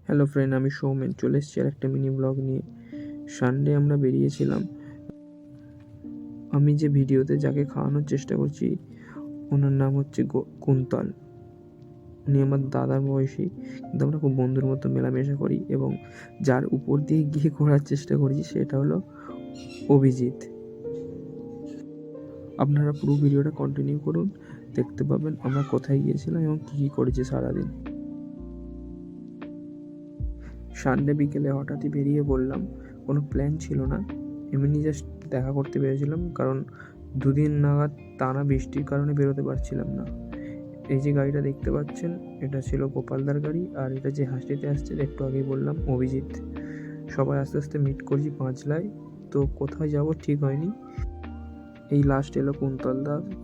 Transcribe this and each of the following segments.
Hello friend, আমি সৌমেন চলে এসেছি আর একটা মিনি ব্লগ নিয়ে। সানডে আমরা বেরিয়েছিলাম। আমি যে ভিডিওতে যাকে খাওয়ানোর চেষ্টা করছি ওনার নাম হচ্ছে কুন্তল। উনি আমার দাদার বয়সী, কিন্তু আমরা খুব বন্ধুর মতো মেলামেশা করি এবং যার উপর দিয়ে গিয়ে করার চেষ্টা করছি সেটা হলো অভিজিৎ। আপনারা পুরো ভিডিওটা কন্টিনিউ করুন, দেখতে পাবেন আমরা কোথায় গিয়েছিলাম এবং কী কী করেছি সারাদিন। সানডে বিকেলে হঠাৎই বেরিয়ে পড়লাম, কোনো প্ল্যান ছিল না, এমনি জাস্ট দেখা করতে পেরেছিলাম, কারণ দুদিন নাগাদ টানা বৃষ্টির কারণে বেরোতে পারছিলাম না। এই যে গাড়িটা দেখতে পাচ্ছেন এটা ছিল গোপালদার গাড়ি, আর এটা যে হাসিতে আসছে একটু আগেই বললাম অভিজিৎ। সবাই আস্তে আস্তে মিট করছি পাঁচলায়, তো কোথায় যাব ঠিক হয়নি। এই লাস্ট এলো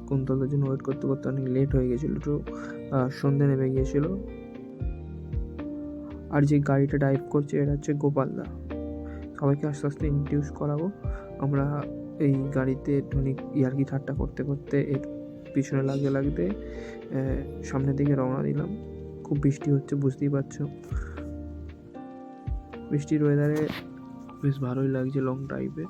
কুন্তলদার জন্য ওয়েট করতে করতে অনেক লেট হয়ে গেছিলো, একটু সন্ধ্যে নেমে গিয়েছিলো। আর যে গাড়িটা ড্রাইভ করছে এটা হচ্ছে গোপালদা। সবাইকে আস্তে আস্তে ইন্ট্রোডিউস করাবো। আমরা এই গাড়িতে ধনিক ইয়ার্কি ঠাট্টা করতে করতে এর পিছনে লাগতে সামনের দিকে রওনা দিলাম। খুব বৃষ্টি হচ্ছে, বুঝতেই পারছো। বৃষ্টির ওয়েদারে বেশ ভালোই লাগছে লং ড্রাইভে।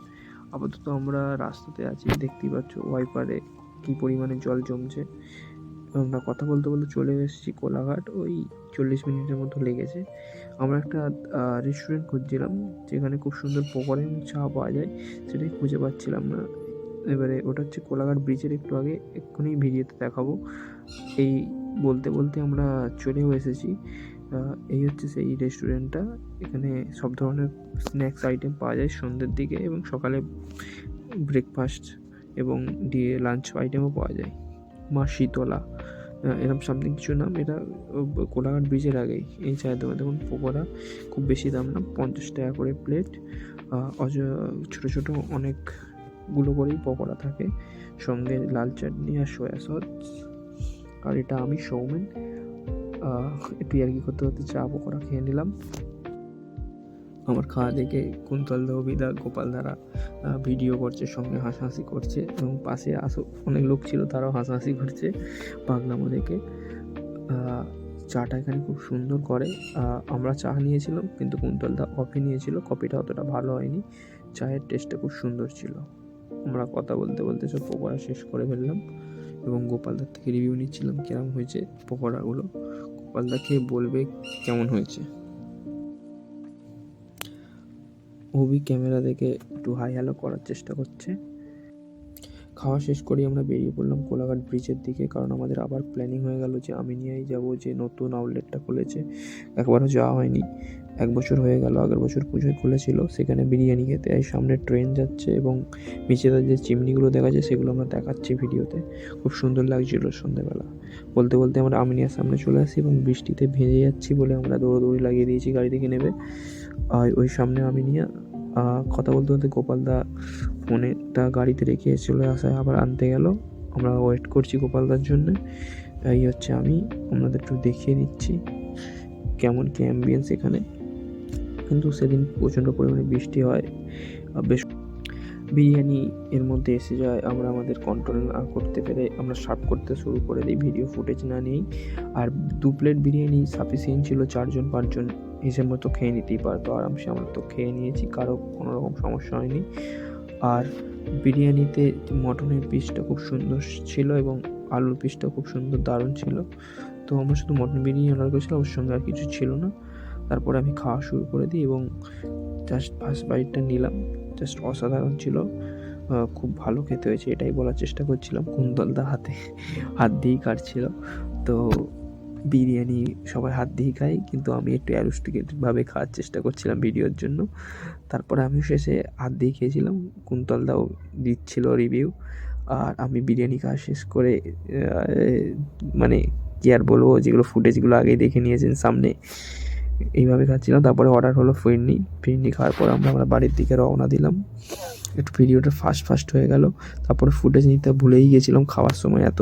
আপাতত আমরা রাস্তাতে আছি, দেখতেই পাচ্ছ ওয়াইপারে কী পরিমাণে জল জমছে। আমরা কথা বলতে বলতে চলে এসেছি কোলাঘাট, ওই 40 মিনিটের মতো লেগেছে। আমরা একটা রেস্টুরেন্ট খুঁজছিলাম যেখানে খুব সুন্দর পকোড়া এবং চা পাওয়া যায়, সেটাই খুঁজে পাচ্ছিলাম না। এবারে ওটা হচ্ছে কোলাঘাট ব্রিজের একটু আগে, এক্ষুনি ভিডিওতে দেখাবো। এই বলতে বলতে আমরা চলেও এসেছি। এই হচ্ছে সেই রেস্টুরেন্টটা। এখানে সব ধরনের স্ন্যাক্স আইটেম পাওয়া যায় সন্ধ্যের দিকে, এবং সকালে ব্রেকফাস্ট এবং লাঞ্চ আইটেমও পাওয়া যায়। মা শীতলা এরকম সামথিং কিছু নাম। এটা কোলাঘাট ব্রিজের আগেই। এই চায়ের দোকানে দেখুন পকোড়া খুব বেশি দাম না, 50 টাকা করে প্লেট। ছোটো ছোটো অনেকগুলো করেই পকোড়া থাকে, সঙ্গে লাল চাটনি আর সয়া সস। আর এটা আমি সৌমেন একটু ইয়ার্কি করতে করতে চা পকোড়া খেয়ে নিলাম। আমার খাওয়া দেখে কুন্তলদা, অভিদা, গোপালদারা ভিডিও করছে, সঙ্গে হাসাহাসি করছে, এবং পাশে অনেক লোক ছিল, তারাও হাসাহাসি করছে পাগলামো দেখে। চাটা এখানে খুব সুন্দর করে। আমরা চা নিয়েছিলাম, কিন্তু কুন্তলদা কফি নিয়েছিল, কফিটা অতটা ভালো হয়নি। চায়ের টেস্টটা খুব সুন্দর ছিল। আমরা কথা বলতে বলতে সব পকোড়া শেষ করে ফেললাম এবং গোপালদার থেকে রিভিউ নিচ্ছিলাম কেমন হয়েছে পকোড়াগুলো। গোপালদা খেয়ে বলবে কেমন হয়েছে। ওবি ক্যামেরা দেখে একটু হাই হ্যালো করার চেষ্টা করছে। খাওয়া শেষ করেই আমরা বেরিয়ে পড়লাম কোলাঘাট ব্রিজের দিকে, কারণ আমাদের আবার প্ল্যানিং হয়ে গেল যে আমিনিয়ায় যাব, যে নতুন আউটলেটটা খুলেছে, একবারও যাওয়া হয়নি। 1 বছর হয়ে গেল, আগের বছর পুজোয় খুলেছিল। সেখানে বিরিয়ানি খেতে। এই সামনে ট্রেন যাচ্ছে এবং নিচেতে যে চিমনিগুলো দেখা যায় সেগুলো আমরা দেখাচ্ছি ভিডিওতে। খুব সুন্দর লাগছিল সন্ধ্যেবেলা। বলতে বলতে আমরা আমিনিয়ার সামনে চলে আসি এবং বৃষ্টিতে ভেজে যাচ্ছি বলে আমরা দৌড়াদৌড়ি লাগিয়ে দিয়েছি গাড়ি থেকে নেমে। ওই সামনে আমিনিয়া। কথা বলতে বলতে গোপালদা ফোনেটা গাড়িতে রেখে চলে আসায় আবার আনতে গেল। আমরা ওয়েট করছি গোপালদার জন্য। এই হচ্ছে আমি আপনাদের একটু দেখিয়ে দিচ্ছি কেমন কি অ্যাম্বিয়েন্স এখানে। কিন্তু সেদিন প্রচণ্ড পরিমাণে বৃষ্টি হয়, বেশ বিরিয়ানি এর মধ্যে এসে যায়। আমরা আমাদের কন্ট্রোল না করতে পেরে আমরা সার্ভ করতে শুরু করে দিই ভিডিও ফুটেজ না নিয়েই। আর 2 প্লেট বিরিয়ানি সাফিসিয়েন্ট ছিল, 4জন 5জন হিসেব মতো খেয়ে নিতেই পারতো আরামসে। আমরা তো খেয়ে নিয়েছি, কারো কোনো রকম সমস্যা হয়নি। আর বিরিয়ানিতে মটনের পিসটা খুব সুন্দর ছিল এবং আলুর পিসটা খুব সুন্দর দারুণ ছিল। তো আমরা শুধু মটন বিরিয়ানি অর্ডার করেছিলাম, ওর সঙ্গে আর কিছু ছিল না। তারপরে আমি খাওয়া শুরু করে দিই এবং জাস্ট ফার্স্ট বাইটটা নিলাম, জাস্ট অসাধারণ ছিল। খুব ভালো খেতে হয়েছে, এটাই বলার চেষ্টা করছিলাম। কুন্তলদা হাত দিয়েই কাটছিল। তো বিরিয়ানি সবাই হাত দিয়েই খাই, কিন্তু আমি একটু অ্যারোস্টিকেটভাবে খাওয়ার চেষ্টা করছিলাম ভিডিওর জন্য। তারপরে আমি শেষে হাত দিয়ে খেয়েছিলাম, কুন্তলদাও দিচ্ছিল রিভিউ। আর আমি বিরিয়ানি খাওয়া শেষ করে মানে কী আর বলবো, যেগুলো ফুটেজগুলো আগেই দেখে নিয়েছেন সামনে, এইভাবে খাচ্ছিলাম। তারপরে অর্ডার হলো ফিরনি খাওয়ার পর আমরা বাড়ির দিকে রওনা দিলাম। একটু ভিডিওটা ফাস্ট হয়ে গেল। তারপরে ফুটেজ নিতে ভুলেই গেছিলাম খাওয়ার সময়, এত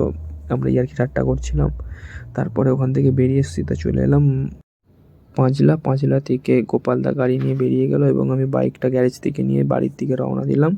আমরা ইয়ার্কি ঠাট্টা করছিলাম। তারপরে ওখান থেকে বেরিয়ে এসেছি, তা চলে এলাম পাঁচলা থেকে গোপালদা গাড়ি নিয়ে বেরিয়ে গেল এবং আমি বাইকটা গ্যারেজ থেকে নিয়ে বাড়ির দিকে রওনা দিলাম।